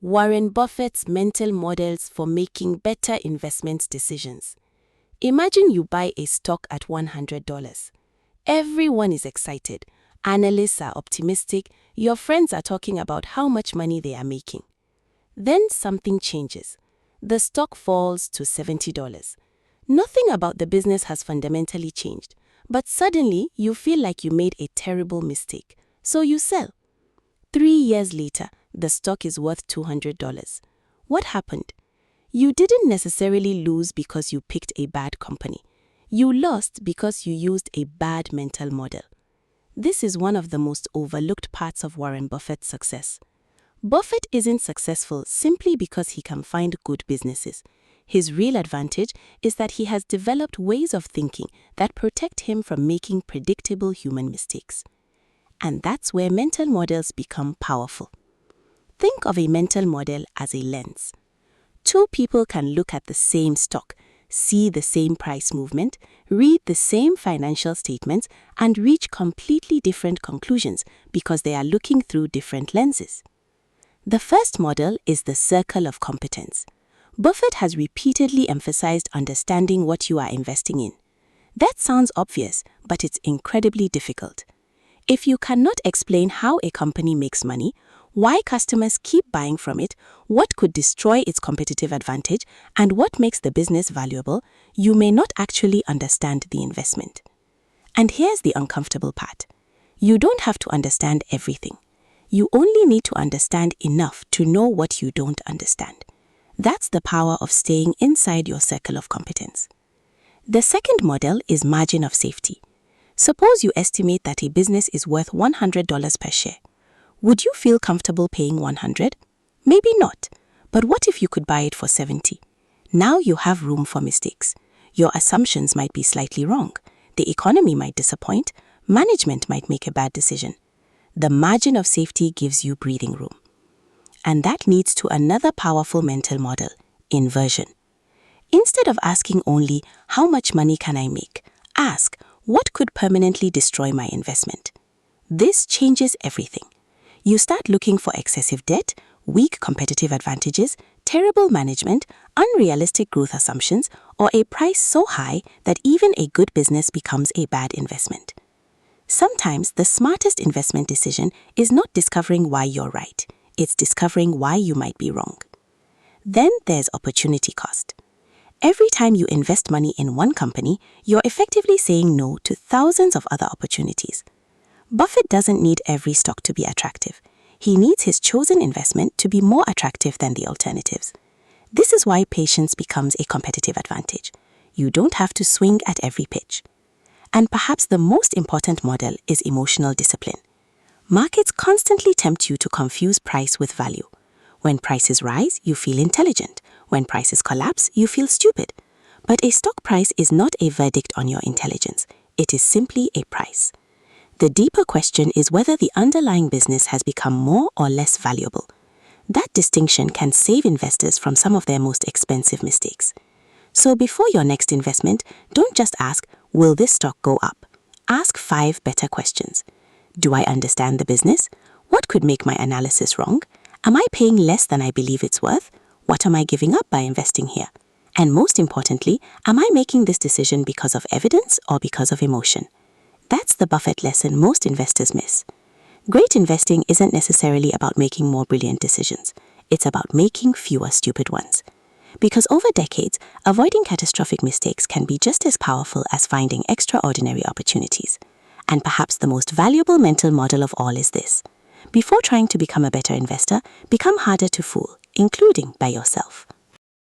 Warren Buffett's mental models for making better investment decisions. Imagine you buy a stock at $100. Everyone is excited. Analysts are optimistic. Your friends are talking about how much money they are making. Then something changes. The stock falls to $70. Nothing about the business has fundamentally changed, but suddenly you feel like you made a terrible mistake, so you sell. 3 years later, the stock is worth $200. What happened? You didn't necessarily lose because you picked a bad company. You lost because you used a bad mental model. This is one of the most overlooked parts of Warren Buffett's success. Buffett isn't successful simply because he can find good businesses. His real advantage is that he has developed ways of thinking that protect him from making predictable human mistakes. And that's where mental models become powerful. Think of a mental model as a lens. Two people can look at the same stock, see the same price movement, read the same financial statements, and reach completely different conclusions because they are looking through different lenses. The first model is the circle of competence. Buffett has repeatedly emphasized understanding what you are investing in. That sounds obvious, but it's incredibly difficult. If you cannot explain how a company makes money, why customers keep buying from it, what could destroy its competitive advantage, and what makes the business valuable, you may not actually understand the investment. And here's the uncomfortable part. You don't have to understand everything. You only need to understand enough to know what you don't understand. That's the power of staying inside your circle of competence. The second model is margin of safety. Suppose you estimate that a business is worth $100 per share. Would you feel comfortable paying $100? Maybe not. But what if you could buy it for $70? Now you have room for mistakes. Your assumptions might be slightly wrong. The economy might disappoint. Management might make a bad decision. The margin of safety gives you breathing room. And that leads to another powerful mental model, inversion. Instead of asking only, how much money can I make? Ask, what could permanently destroy my investment? This changes everything. You start looking for excessive debt, weak competitive advantages, terrible management, unrealistic growth assumptions, or a price so high that even a good business becomes a bad investment. Sometimes the smartest investment decision is not discovering why you're right. It's discovering why you might be wrong. Then there's opportunity cost. Every time you invest money in one company, you're effectively saying no to thousands of other opportunities. Buffett doesn't need every stock to be attractive. He needs his chosen investment to be more attractive than the alternatives. This is why patience becomes a competitive advantage. You don't have to swing at every pitch. And perhaps the most important model is emotional discipline. Markets constantly tempt you to confuse price with value. When prices rise, you feel intelligent. When prices collapse, you feel stupid. But a stock price is not a verdict on your intelligence. It is simply a price. The deeper question is whether the underlying business has become more or less valuable. That distinction can save investors from some of their most expensive mistakes. So before your next investment, don't just ask, will this stock go up? Ask 5 better questions. Do I understand the business? What could make my analysis wrong? Am I paying less than I believe it's worth? What am I giving up by investing here? And most importantly, am I making this decision because of evidence or because of emotion? That's the Buffett lesson most investors miss. Great investing isn't necessarily about making more brilliant decisions. It's about making fewer stupid ones. Because over decades, avoiding catastrophic mistakes can be just as powerful as finding extraordinary opportunities. And perhaps the most valuable mental model of all is this. Before trying to become a better investor, become harder to fool, including by yourself.